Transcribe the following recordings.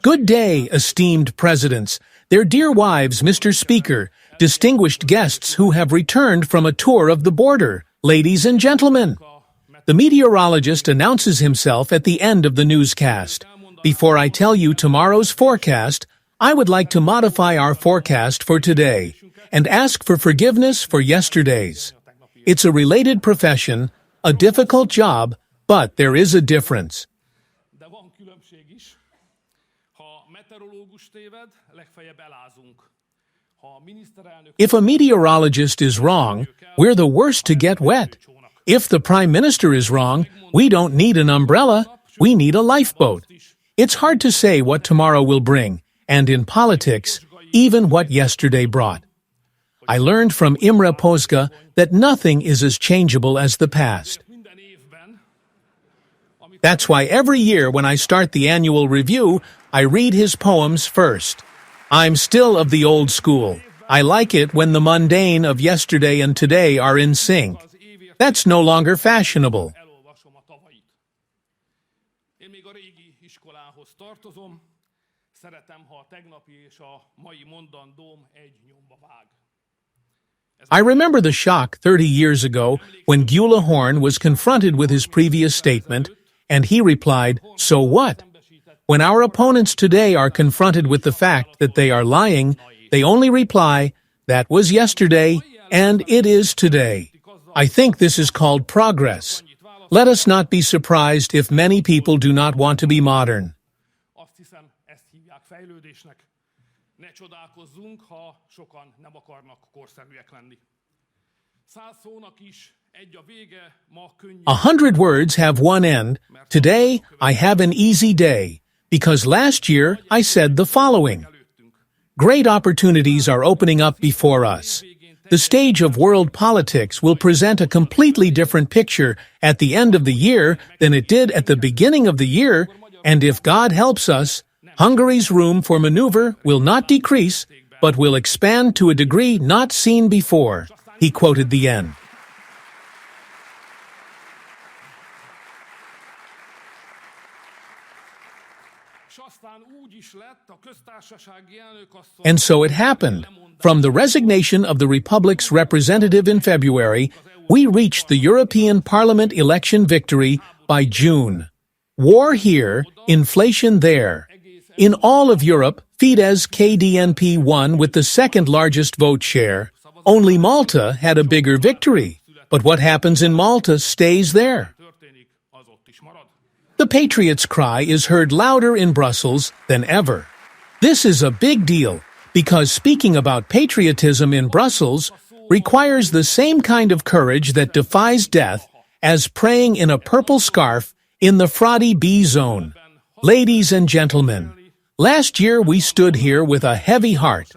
Good day, esteemed presidents, their dear wives, Mr. Speaker, distinguished guests who have returned from a tour of the border, ladies and gentlemen. The meteorologist announces himself at the end of the newscast. Before I tell you tomorrow's forecast, I would like to modify our forecast for today and ask for forgiveness for yesterday's. It's a related profession, a difficult job, but there is a difference. If a meteorologist is wrong, we're the worst to get wet. If the Prime Minister is wrong, we don't need an umbrella, we need a lifeboat. It's hard to say what tomorrow will bring, and in politics, even what yesterday brought. I learned from Imre Pozsga that nothing is as changeable as the past. That's why every year when I start the annual review, I read his poems first. I'm still of the old school. I like it when the mundane of yesterday and today are in sync. That's no longer fashionable. I remember the shock 30 years ago when Gyula Horn was confronted with his previous statement, and he replied, "So what?" When our opponents today are confronted with the fact that they are lying, they only reply, "That was yesterday, and it is today." I think this is called progress. Let us not be surprised if many people do not want to be modern. Ne csodálkozzunk, ha sokan nem akarnak korszerűek lenni. 100 szónak is egy a vége, ma könnyű. 100 words have one end. Today, I have an easy day, because last year I said the following. Great opportunities are opening up before us. The stage of world politics will present a completely different picture at the end of the year than it did at the beginning of the year, and if God helps us, Hungary's room for maneuver will not decrease, but will expand to a degree not seen before. He quoted the end. And so it happened. From the resignation of the Republic's representative in February, we reached the European Parliament election victory by June. War here, inflation there. In all of Europe, Fidesz-KDNP won with the second largest vote share. Only Malta had a bigger victory. But what happens in Malta stays there. The patriots' cry is heard louder in Brussels than ever. This is a big deal, because speaking about patriotism in Brussels requires the same kind of courage that defies death as praying in a purple scarf in the Fradi B zone. Ladies and gentlemen, last year we stood here with a heavy heart.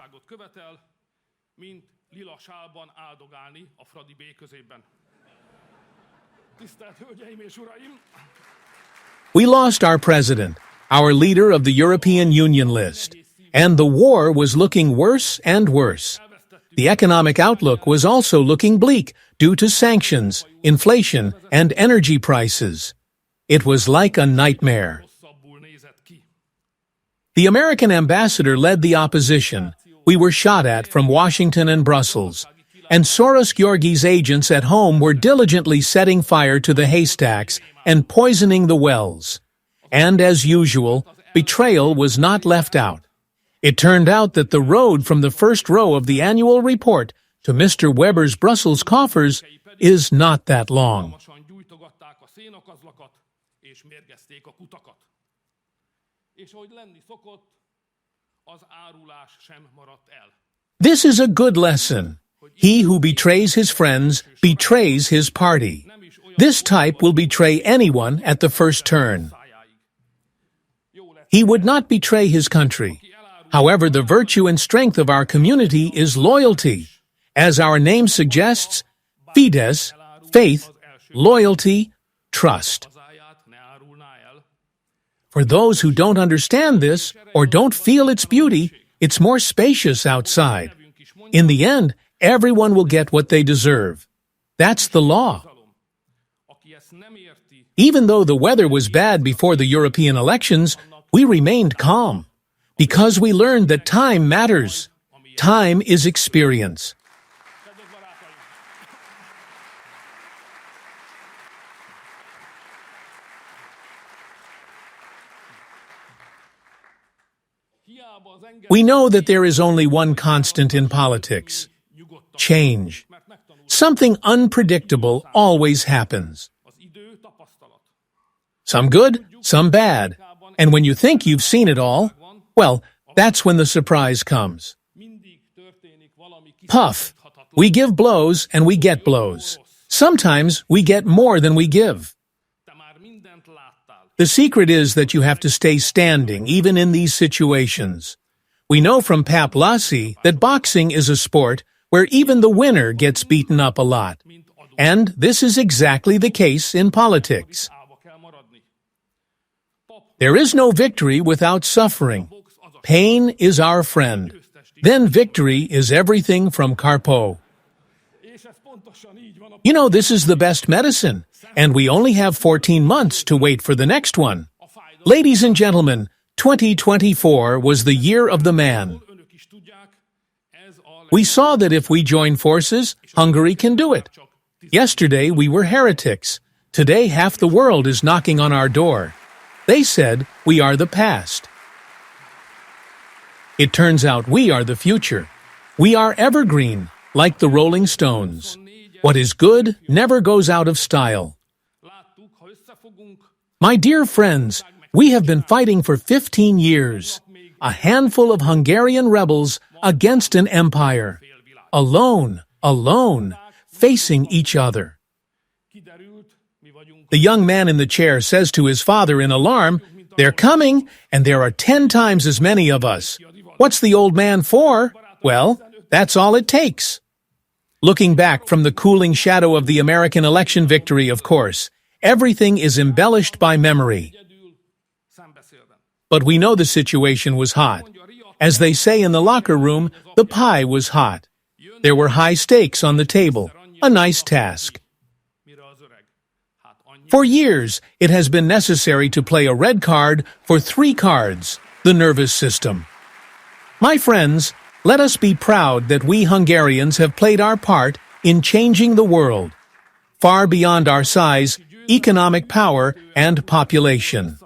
We lost our president, our leader of the European Union list, and the war was looking worse and worse. The economic outlook was also looking bleak due to sanctions, inflation, and energy prices. It was like a nightmare. The American ambassador led the opposition. We were shot at from Washington and Brussels, and Soros-Georgi's agents at home were diligently setting fire to the haystacks and poisoning the wells. And as usual, betrayal was not left out. It turned out that the road from the first row of the annual report to Mr. Weber's Brussels coffers is not that long. This is a good lesson. He who betrays his friends betrays his party. This type will betray anyone at the first turn. He would not betray his country. However, the virtue and strength of our community is loyalty. As our name suggests, Fidesz, faith, loyalty, trust. For those who don't understand this or don't feel its beauty, it's more spacious outside. In the end, everyone will get what they deserve. That's the law. Even though the weather was bad before the European elections, we remained calm. Because we learned that time matters. Time is experience. We know that there is only one constant in politics: change. Something unpredictable always happens. Some good, some bad. And when you think you've seen it all, well, that's when the surprise comes. Puff. We give blows and we get blows. Sometimes we get more than we give. The secret is that you have to stay standing even in these situations. We know from Pap Lassi that boxing is a sport where even the winner gets beaten up a lot. And this is exactly the case in politics. There is no victory without suffering. Pain is our friend. Then victory is everything from Carpo. You know, this is the best medicine, and we only have 14 months to wait for the next one. Ladies and gentlemen, 2024 was the year of the man. We saw that if we join forces, Hungary can do it. Yesterday we were heretics. Today half the world is knocking on our door. They said we are the past. It turns out we are the future. We are evergreen, like the Rolling Stones. What is good never goes out of style. My dear friends, we have been fighting for 15 years. A handful of Hungarian rebels against an empire. Alone, facing each other. The young man in the chair says to his father in alarm, "They're coming, and there are 10 times as many of us. What's the old man for? Well, that's all it takes." Looking back from the cooling shadow of the American election victory, of course, everything is embellished by memory. But we know the situation was hot. As they say in the locker room, the pie was hot. There were high stakes on the table, a nice task. For years, it has been necessary to play a red card for 3 cards, the nervous system. My friends, let us be proud that we Hungarians have played our part in changing the world, far beyond our size, economic power, and population.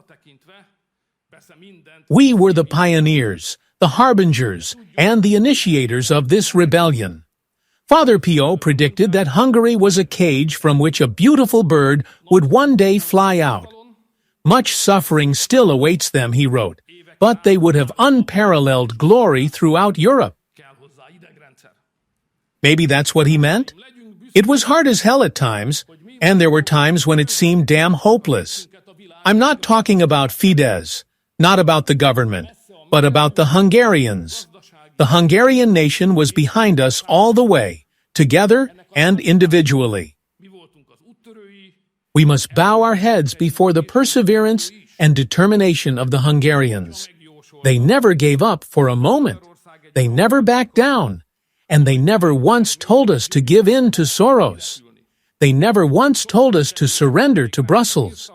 We were the pioneers, the harbingers, and the initiators of this rebellion. Father Pio predicted that Hungary was a cage from which a beautiful bird would one day fly out. Much suffering still awaits them, he wrote, but they would have unparalleled glory throughout Europe. Maybe that's what he meant? It was hard as hell at times, and there were times when it seemed damn hopeless. I'm not talking about Fidesz, not about the government, but about the Hungarians. The Hungarian nation was behind us all the way, together and individually. We must bow our heads before the perseverance and determination of the Hungarians. They never gave up for a moment. They never backed down. And they never once told us to give in to Soros. They never once told us to surrender to Brussels.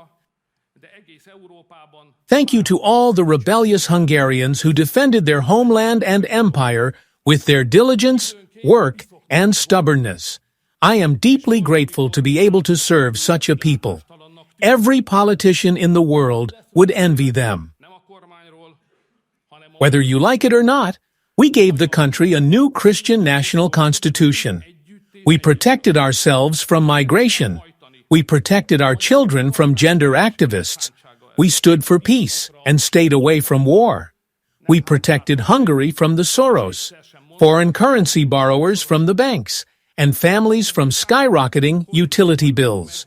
Thank you to all the rebellious Hungarians who defended their homeland and empire with their diligence, work, and stubbornness. I am deeply grateful to be able to serve such a people. Every politician in the world would envy them. Whether you like it or not, we gave the country a new Christian national constitution. We protected ourselves from migration. We protected our children from gender activists. We stood for peace and stayed away from war. We protected Hungary from the Soros, foreign currency borrowers from the banks, and families from skyrocketing utility bills.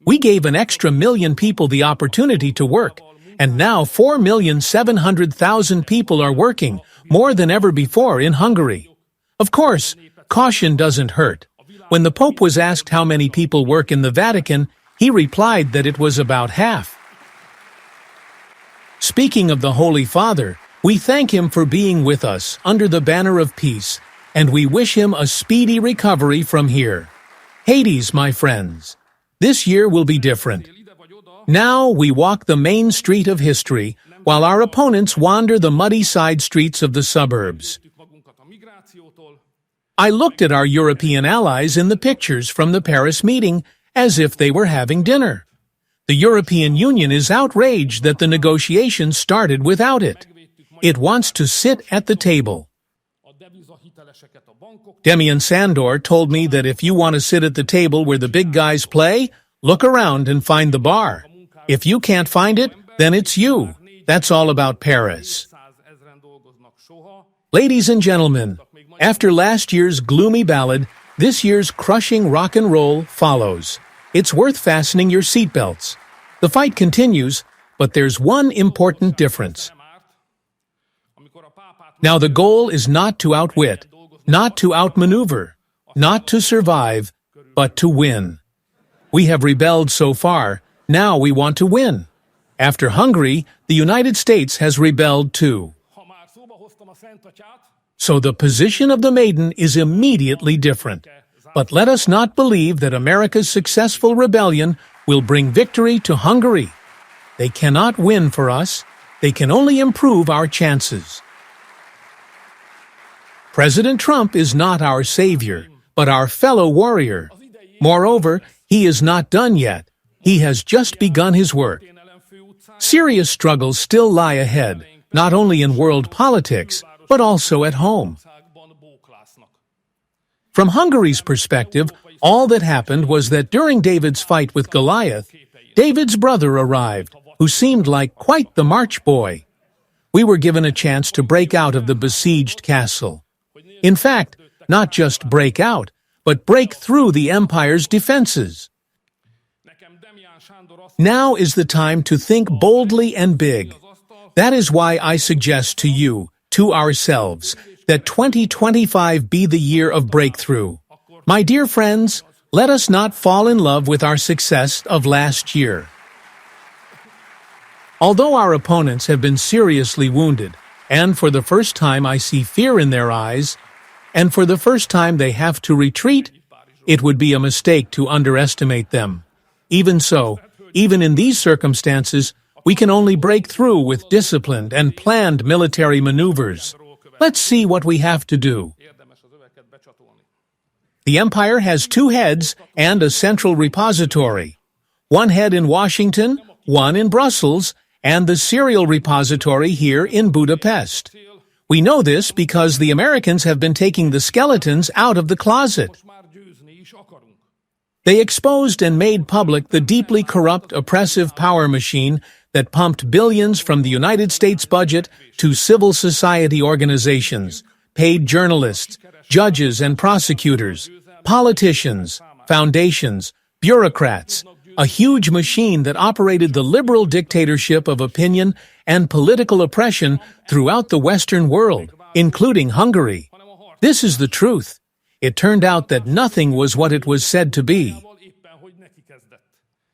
We gave an extra million people the opportunity to work, and now 4,700,000 people are working, more than ever before in Hungary. Of course, caution doesn't hurt. When the Pope was asked how many people work in the Vatican, he replied that it was about half. Speaking of the Holy Father, we thank him for being with us under the banner of peace, and we wish him a speedy recovery from here. Hades, my friends. This year will be different. Now we walk the main street of history, while our opponents wander the muddy side streets of the suburbs. I looked at our European allies in the pictures from the Paris meeting as if they were having dinner. The European Union is outraged that the negotiations started without it. It wants to sit at the table. Demian Sandor told me that if you want to sit at the table where the big guys play, look around and find the bar. If you can't find it, then it's you. That's all about Paris. Ladies and gentlemen, after last year's gloomy ballad, this year's crushing rock and roll follows. It's worth fastening your seatbelts. The fight continues, but there's one important difference. Now the goal is not to outwit, not to outmaneuver, not to survive, but to win. We have rebelled so far, now we want to win. After Hungary, the United States has rebelled too. So the position of the maiden is immediately different. But let us not believe that America's successful rebellion will bring victory to Hungary. They cannot win for us. They can only improve our chances. President Trump is not our savior, but our fellow warrior. Moreover, he is not done yet. He has just begun his work. Serious struggles still lie ahead, not only in world politics, but also at home. From Hungary's perspective, all that happened was that during David's fight with Goliath, David's brother arrived, who seemed like quite the March boy. We were given a chance to break out of the besieged castle. In fact, not just break out, but break through the empire's defenses. Now is the time to think boldly and big. That is why I suggest to you, to ourselves, that 2025 be the year of breakthrough. My dear friends, let us not fall in love with our success of last year. Although our opponents have been seriously wounded, and for the first time I see fear in their eyes, and for the first time they have to retreat, it would be a mistake to underestimate them. Even so, even in these circumstances, we can only break through with disciplined and planned military maneuvers. Let's see what we have to do. The empire has 2 heads and a central repository. One head in Washington, one in Brussels, and the serial repository here in Budapest. We know this because the Americans have been taking the skeletons out of the closet. They exposed and made public the deeply corrupt, oppressive power machine that pumped billions from the United States budget to civil society organizations, paid journalists, judges and prosecutors, politicians, foundations, bureaucrats, a huge machine that operated the liberal dictatorship of opinion and political oppression throughout the Western world, including Hungary. This is the truth. It turned out that nothing was what it was said to be.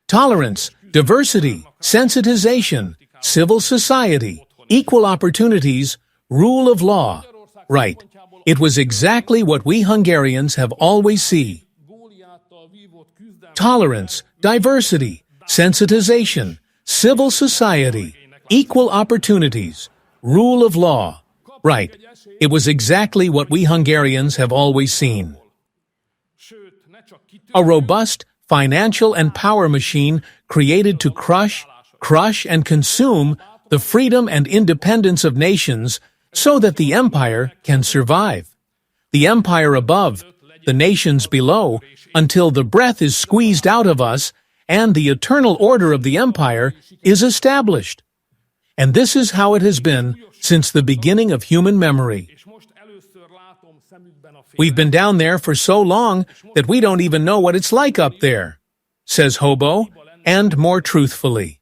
Tolerance, diversity, sensitization, civil society, equal opportunities, rule of law. Right. It was exactly what we Hungarians have always seen. Tolerance, diversity, sensitization, civil society, equal opportunities, rule of law. Right. It was exactly what we Hungarians have always seen. A robust financial and power machine created to crush and consume the freedom and independence of nations so that the empire can survive. The empire above, the nations below, until the breath is squeezed out of us and the eternal order of the empire is established. And this is how it has been since the beginning of human memory. We've been down there for so long that we don't even know what it's like up there, says Hobo, and more truthfully.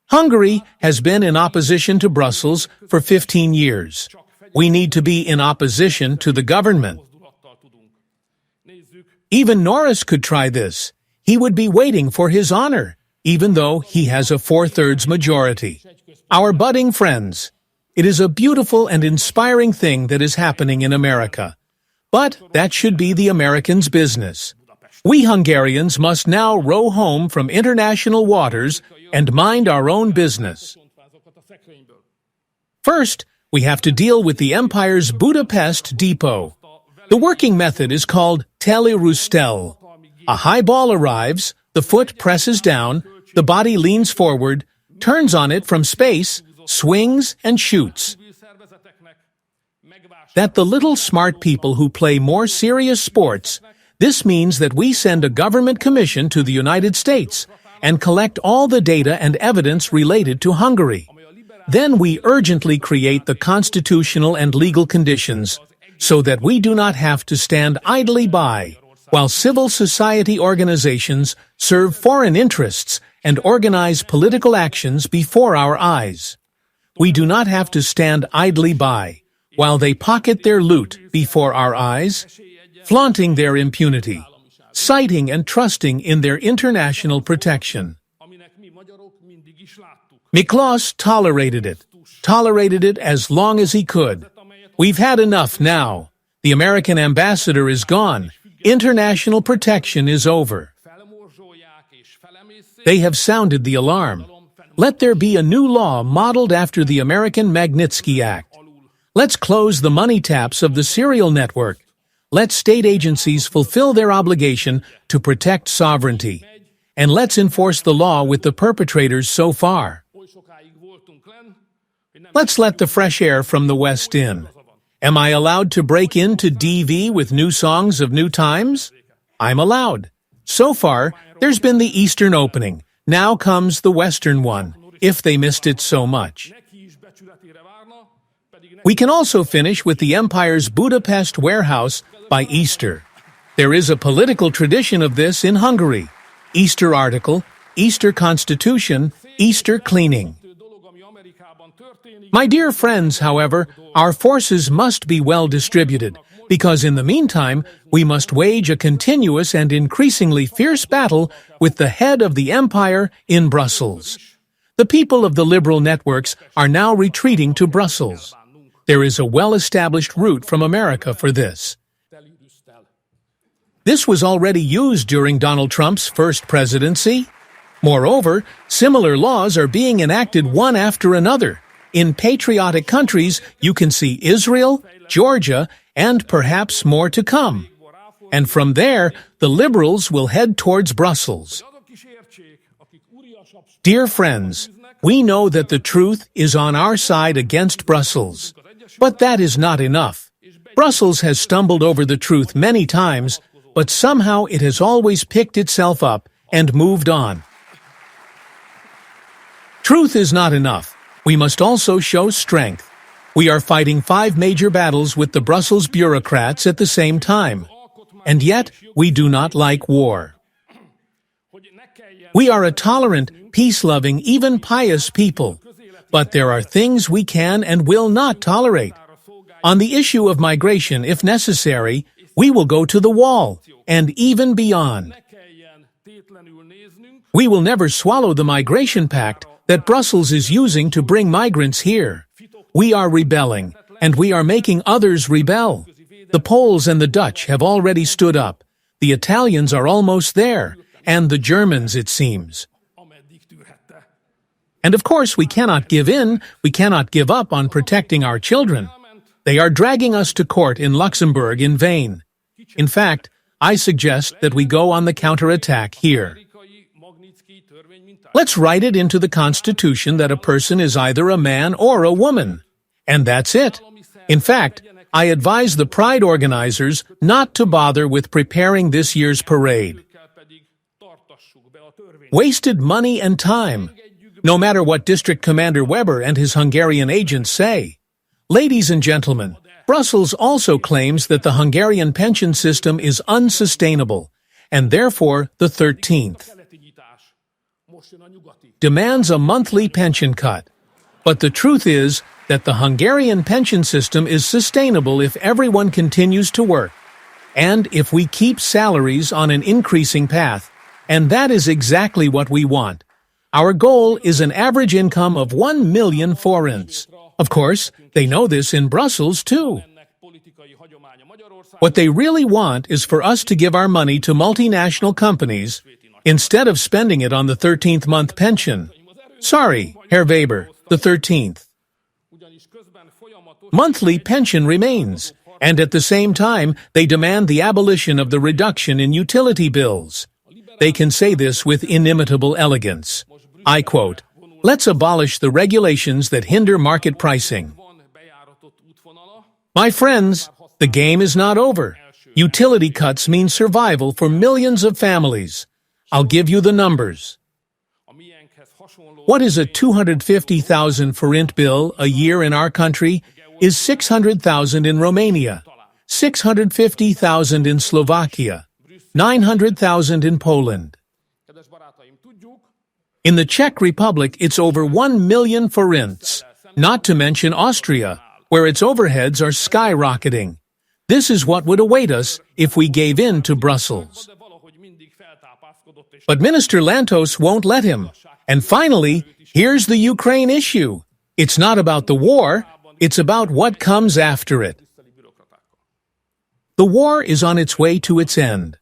Hungary has been in opposition to Brussels for 15 years. We need to be in opposition to the government. Even Norris could try this. He would be waiting for his honor, even though he has a 4/3 majority. Our budding friends, it is a beautiful and inspiring thing that is happening in America. But that should be the Americans' business. We Hungarians must now row home from international waters and mind our own business. First, we have to deal with the empire's Budapest depot. The working method is called telirustel. A high ball arrives, the foot presses down, the body leans forward, turns on it from space, swings and shoots. That the little smart people who play more serious sports, this means that we send a government commission to the United States and collect all the data and evidence related to Hungary. Then we urgently create the constitutional and legal conditions so that we do not have to stand idly by while civil society organizations serve foreign interests and organize political actions before our eyes. We do not have to stand idly by while they pocket their loot before our eyes, flaunting their impunity, citing and trusting in their international protection. Miklos tolerated it as long as he could. We've had enough now. The American ambassador is gone. International protection is over. They have sounded the alarm. Let there be a new law modeled after the American Magnitsky Act. Let's close the money taps of the serial network. Let state agencies fulfill their obligation to protect sovereignty. And let's enforce the law with the perpetrators so far. Let's let the fresh air from the West in. Am I allowed to break into DV with new songs of new times? I'm allowed. So far, there's been the Eastern opening. Now comes the Western one, if they missed it so much. We can also finish with the Empire's Budapest warehouse by Easter. There is a political tradition of this in Hungary. Easter article, Easter constitution, Easter cleaning. My dear friends, however, our forces must be well distributed, because in the meantime, we must wage a continuous and increasingly fierce battle with the head of the empire in Brussels. The people of the liberal networks are now retreating to Brussels. There is a well-established route from America for this. This was already used during Donald Trump's first presidency. Moreover, similar laws are being enacted one after another. In patriotic countries, you can see Israel, Georgia, and perhaps more to come. And from there, the liberals will head towards Brussels. Dear friends, we know that the truth is on our side against Brussels. But that is not enough. Brussels has stumbled over the truth many times, but somehow it has always picked itself up and moved on. Truth is not enough. We must also show strength. We are fighting 5 major battles with the Brussels bureaucrats at the same time. And yet, we do not like war. We are a tolerant, peace-loving, even pious people. But there are things we can and will not tolerate. On the issue of migration, if necessary, we will go to the wall, and even beyond. We will never swallow the migration pact that Brussels is using to bring migrants here. We are rebelling, and we are making others rebel. The Poles and the Dutch have already stood up. The Italians are almost there, and the Germans, it seems. And of course, we cannot give in, we cannot give up on protecting our children. They are dragging us to court in Luxembourg in vain. In fact, I suggest that we go on the counterattack here. Let's write it into the Constitution that a person is either a man or a woman. And that's it. In fact, I advise the Pride organizers not to bother with preparing this year's parade. Wasted money and time, no matter what District Commander Weber and his Hungarian agents say. Ladies and gentlemen, Brussels also claims that the Hungarian pension system is unsustainable, and therefore the 13th demands a monthly pension cut. But the truth is that the Hungarian pension system is sustainable if everyone continues to work, and if we keep salaries on an increasing path, and that is exactly what we want. Our goal is an average income of 1 million forints. Of course, they know this in Brussels too. What they really want is for us to give our money to multinational companies instead of spending it on the 13th month pension. Sorry, Herr Weber, the 13th. Monthly pension remains, and at the same time, they demand the abolition of the reduction in utility bills. They can say this with inimitable elegance. I quote, "Let's abolish the regulations that hinder market pricing." My friends, the game is not over. Utility cuts mean survival for millions of families. I'll give you the numbers. What is a 250,000 forint bill a year in our country is 600,000 in Romania, 650,000 in Slovakia, 900,000 in Poland. In the Czech Republic, it's over 1 million forints, not to mention Austria, where its overheads are skyrocketing. This is what would await us if we gave in to Brussels. But Minister Lantos won't let him. And finally, here's the Ukraine issue. It's not about the war, it's about what comes after it. The war is on its way to its end.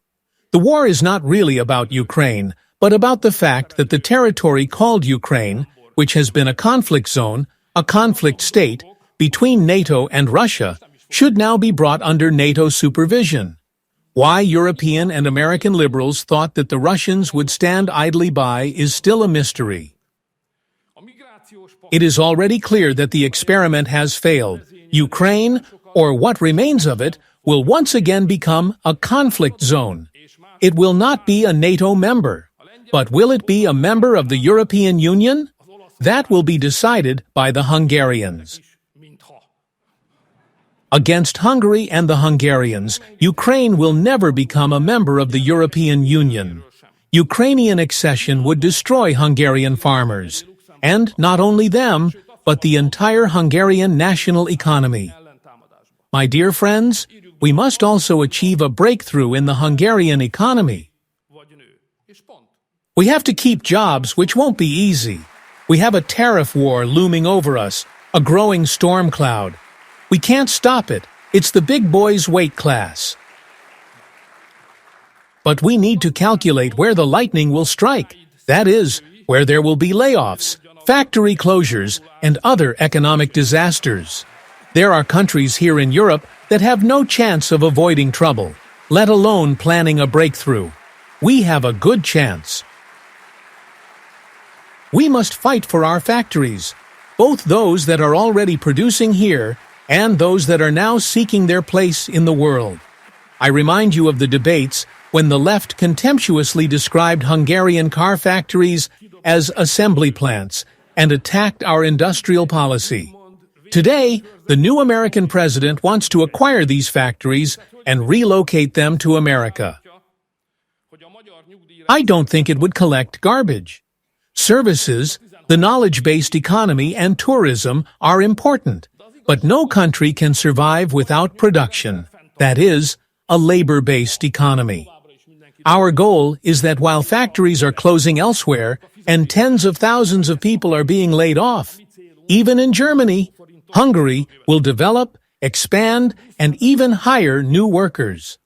The war is not really about Ukraine, but about the fact that the territory called Ukraine, which has been a conflict zone, a conflict state, between NATO and Russia, should now be brought under NATO supervision. Why European and American liberals thought that the Russians would stand idly by is still a mystery. It is already clear that the experiment has failed. Ukraine, or what remains of it, will once again become a conflict zone. It will not be a NATO member. But will it be a member of the European Union? That will be decided by the Hungarians. Against Hungary and the Hungarians, Ukraine will never become a member of the European Union. Ukrainian accession would destroy Hungarian farmers, and not only them, but the entire Hungarian national economy. My dear friends, we must also achieve a breakthrough in the Hungarian economy. We have to keep jobs, which won't be easy. We have a tariff war looming over us, a growing storm cloud. We can't stop it. It's the big boys' weight class. But we need to calculate where the lightning will strike. That is, where there will be layoffs, factory closures, and other economic disasters. There are countries here in Europe that have no chance of avoiding trouble, let alone planning a breakthrough. We have a good chance. We must fight for our factories, both those that are already producing here and those that are now seeking their place in the world. I remind you of the debates when the left contemptuously described Hungarian car factories as assembly plants and attacked our industrial policy. Today, the new American president wants to acquire these factories and relocate them to America. I don't think it would collect garbage. Services, the knowledge-based economy, and tourism are important. But no country can survive without production, that is, a labor-based economy. Our goal is that while factories are closing elsewhere and tens of thousands of people are being laid off, even in Germany, Hungary will develop, expand, and even hire new workers.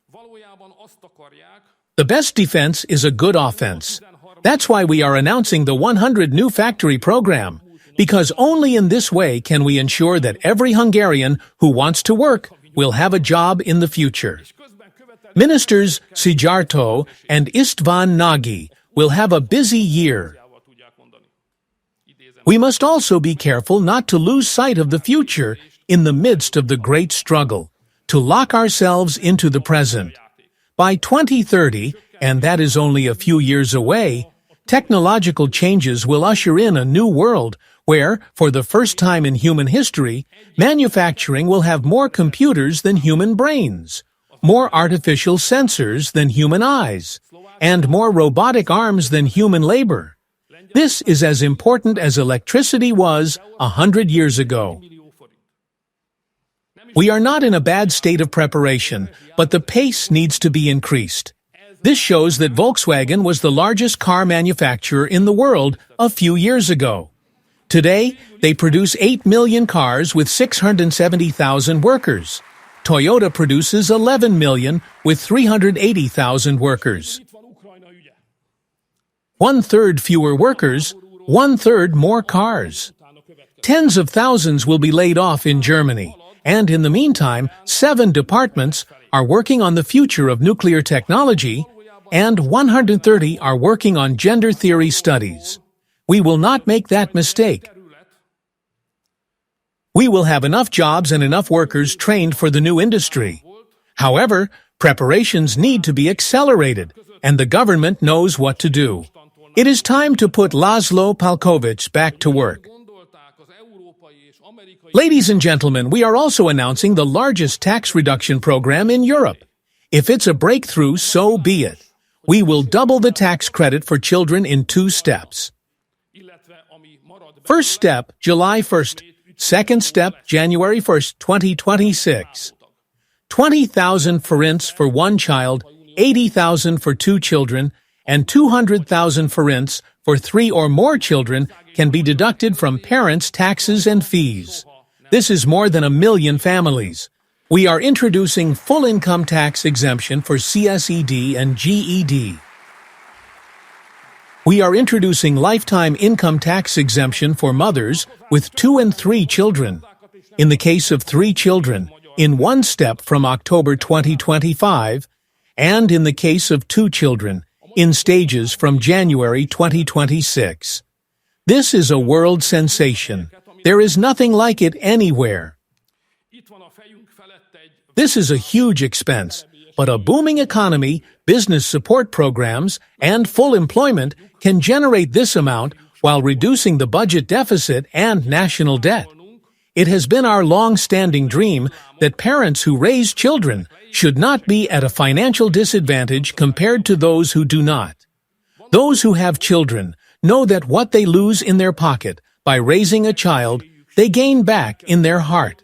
The best defense is a good offense. That's why we are announcing the 100 new factory program. Because only in this way can we ensure that every Hungarian who wants to work will have a job in the future. Ministers Szijjártó and István Nagy will have a busy year. We must also be careful not to lose sight of the future in the midst of the great struggle, to lock ourselves into the present. By 2030, and that is only a few years away, technological changes will usher in a new world where, for the first time in human history, manufacturing will have more computers than human brains, more artificial sensors than human eyes, and more robotic arms than human labor. This is as important as electricity was 100 years ago. We are not in a bad state of preparation, but the pace needs to be increased. This shows that Volkswagen was the largest car manufacturer in the world a few years ago. Today, they produce 8 million cars with 670,000 workers. Toyota produces 11 million with 380,000 workers. Itt van Ukrajna ügye. 1/3 fewer workers, 1/3 more cars. Tens of thousands will be laid off in Germany, and in the meantime, 7 departments are working on the future of nuclear technology, and 130 are working on gender theory studies. We will not make that mistake. We will have enough jobs and enough workers trained for the new industry. However, preparations need to be accelerated, and the government knows what to do. It is time to put Laszlo Palkovich back to work. Ladies and gentlemen, we are also announcing the largest tax reduction program in Europe. If it's a breakthrough, so be it. We will double the tax credit for children in 2 steps. First step, July 1st. Second step, January 1st, 2026. 20,000 forints for 1 child, 80,000 for 2 children, and 200,000 forints for 3 or more children can be deducted from parents' taxes and fees. This is more than 1 million families. We are introducing full income tax exemption for CSED and GED. We are introducing lifetime income tax exemption for mothers with 2 and 3 children. In the case of 3 children, in 1 step from October 2025, and in the case of 2 children, in stages from January 2026. This is a world sensation. There is nothing like it anywhere. This is a huge expense, but a booming economy, business support programs, and full employment can generate this amount while reducing the budget deficit and national debt. It has been our long-standing dream that parents who raise children should not be at a financial disadvantage compared to those who do not. Those who have children know that what they lose in their pocket by raising a child, they gain back in their heart.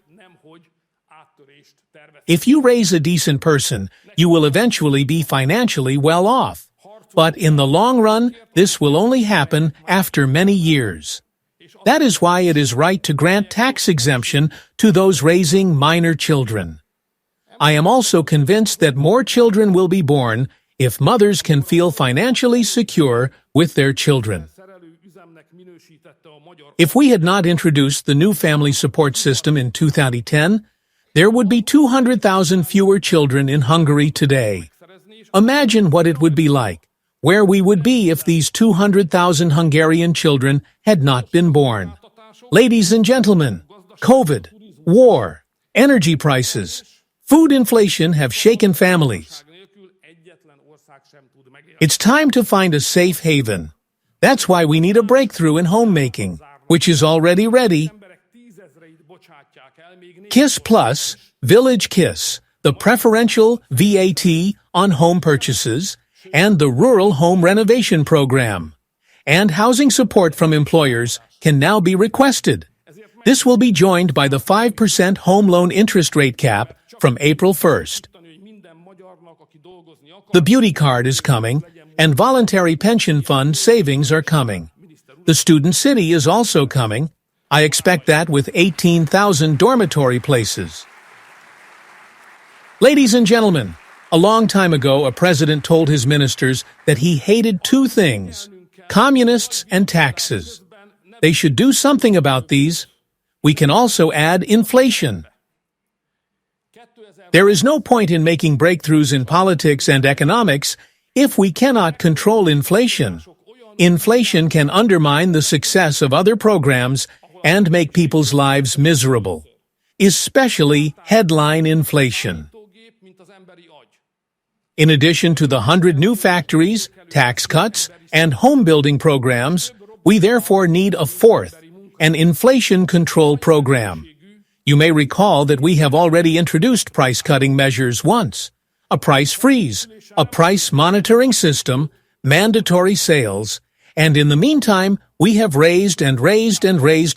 If you raise a decent person, you will eventually be financially well off. But in the long run, this will only happen after many years. That is why it is right to grant tax exemption to those raising minor children. I am also convinced that more children will be born if mothers can feel financially secure with their children. If we had not introduced the new family support system in 2010, there would be 200,000 fewer children in Hungary today. Imagine what it would be like, where we would be if these 200,000 Hungarian children had not been born. Ladies and gentlemen, COVID, war, energy prices, food inflation have shaken families. It's time to find a safe haven. That's why we need a breakthrough in homemaking, which is already ready. KISS Plus, Village KISS, the preferential VAT on home purchases, and the Rural Home Renovation Program. And housing support from employers can now be requested. This will be joined by the 5% home loan interest rate cap from April 1st. The beauty card is coming, and voluntary pension fund savings are coming. The student city is also coming. I expect that with 18,000 dormitory places. Ladies and gentlemen, a long time ago, a president told his ministers that he hated 2 things, communists and taxes. They should do something about these. We can also add inflation. There is no point in making breakthroughs in politics and economics if we cannot control inflation. Inflation can undermine the success of other programs and make people's lives miserable, especially headline inflation. In addition to the 100 new factories, tax cuts, and home-building programs, we therefore need a 4th, an inflation control program. You may recall that we have already introduced price-cutting measures once, a price freeze, a price monitoring system, mandatory sales, and in the meantime, we have raised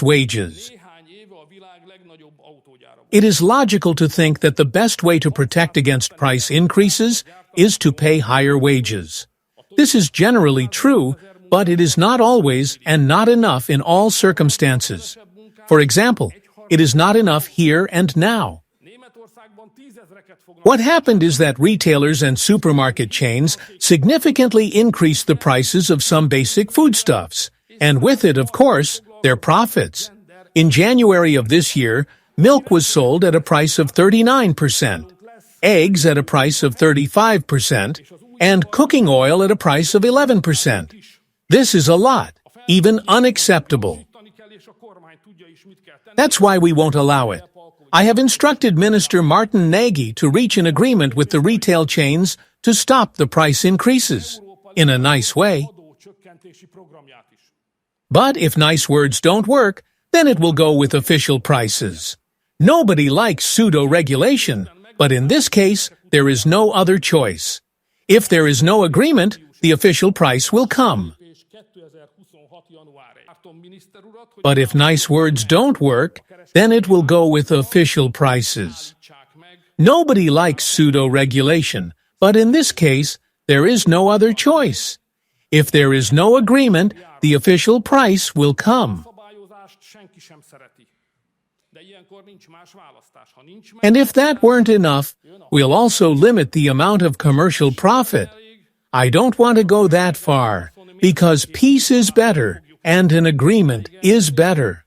wages. It is logical to think that the best way to protect against price increases is to pay higher wages. This is generally true, but it is not always and not enough in all circumstances. For example, it is not enough here and now. What happened is that retailers and supermarket chains significantly increased the prices of some basic foodstuffs, and with it, of course, their profits. In January of this year, milk was sold at a price of 39%, eggs at a price of 35%, and cooking oil at a price of 11%. This is a lot, even unacceptable. That's why we won't allow it. I have instructed Minister Martin Nagy to reach an agreement with the retail chains to stop the price increases, in a nice way. But if nice words don't work, then it will go with official prices. Nobody likes pseudo-regulation, but in this case, there is no other choice. If there is no agreement, the official price will come. But if nice words don't work, then it will go with official prices. Nobody likes pseudo-regulation, but in this case, there is no other choice. If there is no agreement, the official price will come. And if that weren't enough, we'll also limit the amount of commercial profit. I don't want to go that far, because peace is better, and an agreement is better.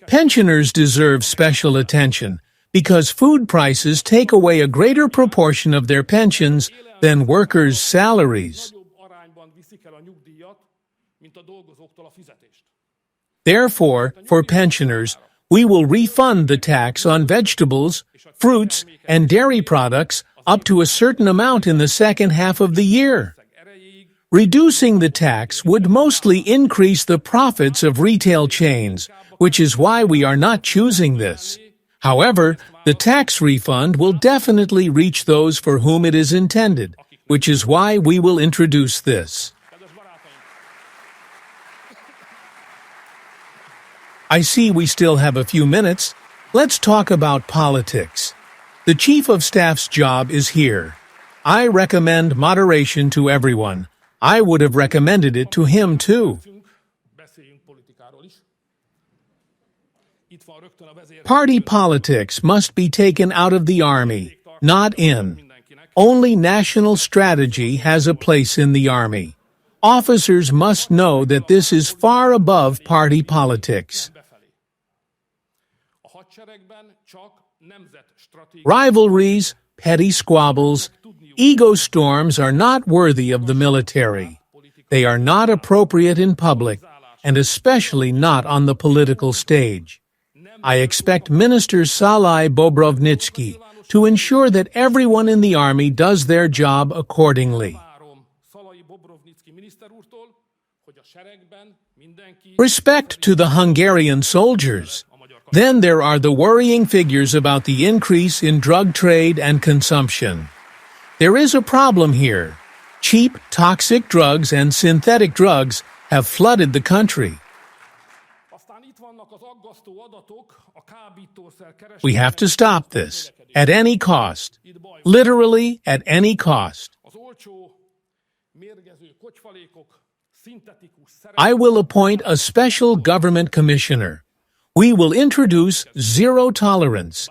Pensioners deserve special attention, because food prices take away a greater proportion of their pensions than workers' salaries. Therefore, for pensioners, we will refund the tax on vegetables, fruits, and dairy products up to a certain amount in the second half of the year. Reducing the tax would mostly increase the profits of retail chains, which is why we are not choosing this. However, the tax refund will definitely reach those for whom it is intended, which is why we will introduce this. I see we still have a few minutes. Let's talk about politics. The Chief of Staff's job is here. I recommend moderation to everyone. I would have recommended it to him too. Party politics must be taken out of the army, not in. Only national strategy has a place in the army. Officers must know that this is far above party politics. Rivalries, petty squabbles, ego storms are not worthy of the military. They are not appropriate in public, and especially not on the political stage. I expect Minister Szalai Bobrovnitsky to ensure that everyone in the army does their job accordingly. Respect to the Hungarian soldiers. Then there are the worrying figures about the increase in drug trade and consumption. There is a problem here. Cheap, toxic drugs and synthetic drugs have flooded the country. We have to stop this, at any cost. Literally, at any cost. I will appoint a special government commissioner. We will introduce zero tolerance,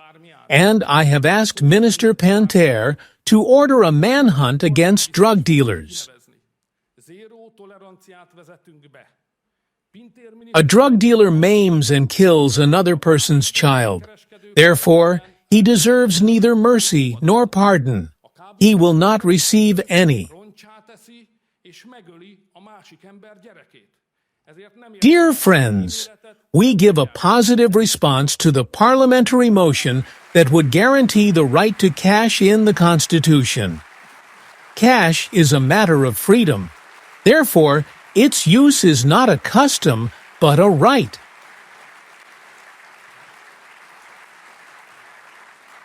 and I have asked Minister Panter to order a manhunt against drug dealers. A drug dealer maims and kills another person's child. Therefore, he deserves neither mercy nor pardon. He will not receive any. Dear friends, we give a positive response to the parliamentary motion that would guarantee the right to cash in the Constitution. Cash is a matter of freedom. Therefore, its use is not a custom, but a right.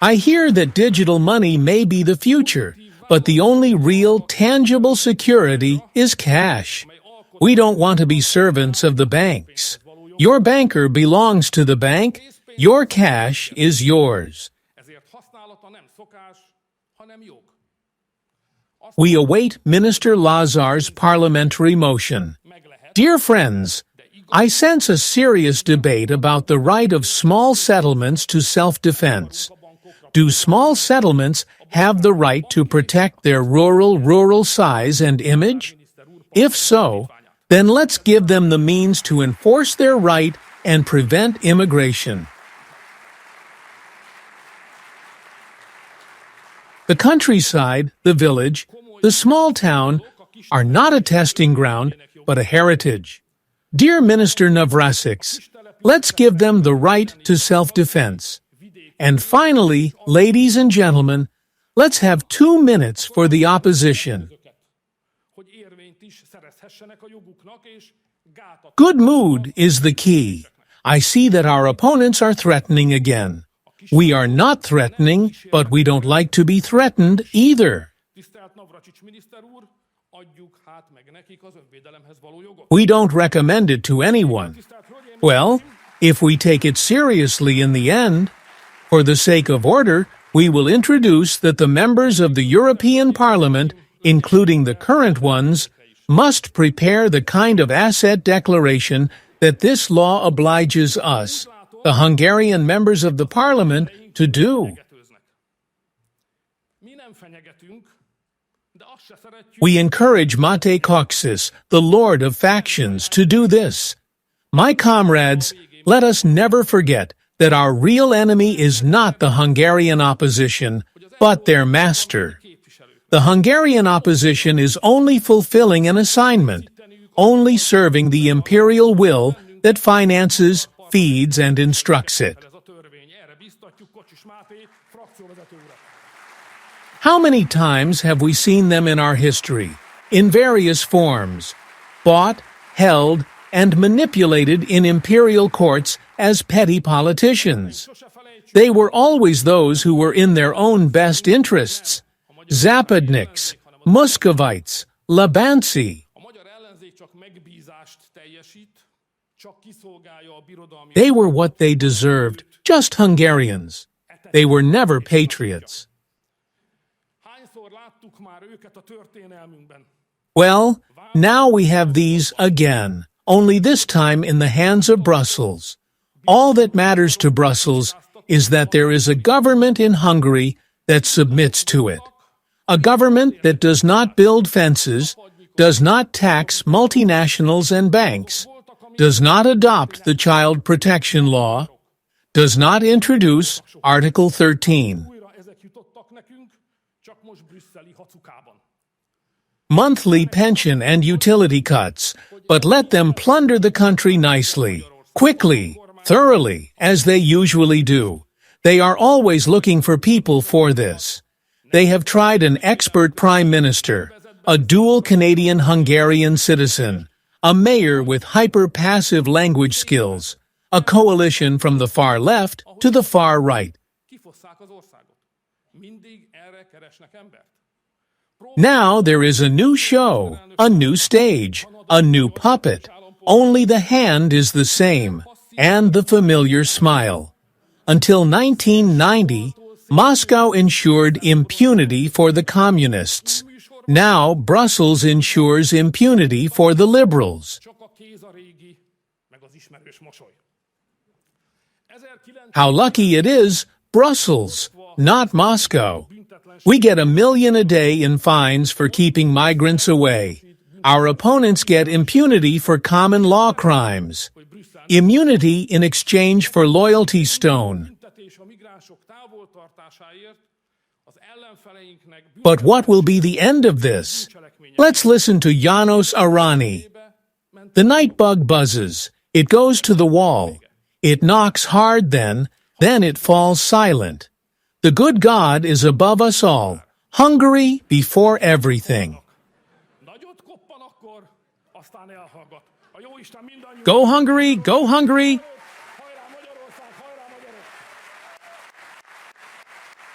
I hear that digital money may be the future, but the only real, tangible security is cash. We don't want to be servants of the banks. Your banker belongs to the bank. Your cash is yours. We await Minister Lazar's parliamentary motion. Dear friends, I sense a serious debate about the right of small settlements to self-defense. Do small settlements have the right to protect their rural size and image? If so, then let's give them the means to enforce their right and prevent immigration. The countryside, the village, the small town are not a testing ground, but a heritage. Dear Minister Navracsics, let's give them the right to self-defense. And finally, ladies and gentlemen, let's have 2 minutes for the opposition. Good mood is the key. I see that our opponents are threatening again. We are not threatening, but we don't like to be threatened either. We don't recommend it to anyone. Well, if we take it seriously in the end, for the sake of order, we will introduce that the members of the European Parliament, including the current ones, must prepare the kind of asset declaration that this law obliges us, the Hungarian members of the Parliament, to do. We encourage Mate Coxis, the Lord of Factions, to do this. My comrades, let us never forget that our real enemy is not the Hungarian opposition, but their master. The Hungarian opposition is only fulfilling an assignment, only serving the imperial will that finances, feeds, and instructs it. How many times have we seen them in our history, in various forms, bought, held, and manipulated in imperial courts as petty politicians? They were always those who were in their own best interests. Zapadniks, Muscovites, Labanci. They were what they deserved, just Hungarians. They were never patriots. Well, now we have these again, only this time in the hands of Brussels. All that matters to Brussels is that there is a government in Hungary that submits to it. A government that does not build fences, does not tax multinationals and banks, does not adopt the child protection law, does not introduce Article 13. Monthly pension and utility cuts, but let them plunder the country nicely, quickly, thoroughly, as they usually do. They are always looking for people for this. They have tried an expert prime minister, a dual Canadian-Hungarian citizen, a mayor with hyper-passive language skills, a coalition from the far left to the far right. Now there is a new show, a new stage, a new puppet. Only the hand is the same, and the familiar smile. Until 1990, Moscow ensured impunity for the communists. Now Brussels ensures impunity for the liberals. How lucky it is, Brussels, not Moscow. We get 1 million a day in fines for keeping migrants away. Our opponents get impunity for common law crimes. Immunity in exchange for loyalty stone. But what will be the end of this? Let's listen to János Arany. The night bug buzzes. It goes to the wall. It knocks hard then it falls silent. The good God is above us all. Hungary before everything. Go Hungary! Go Hungary!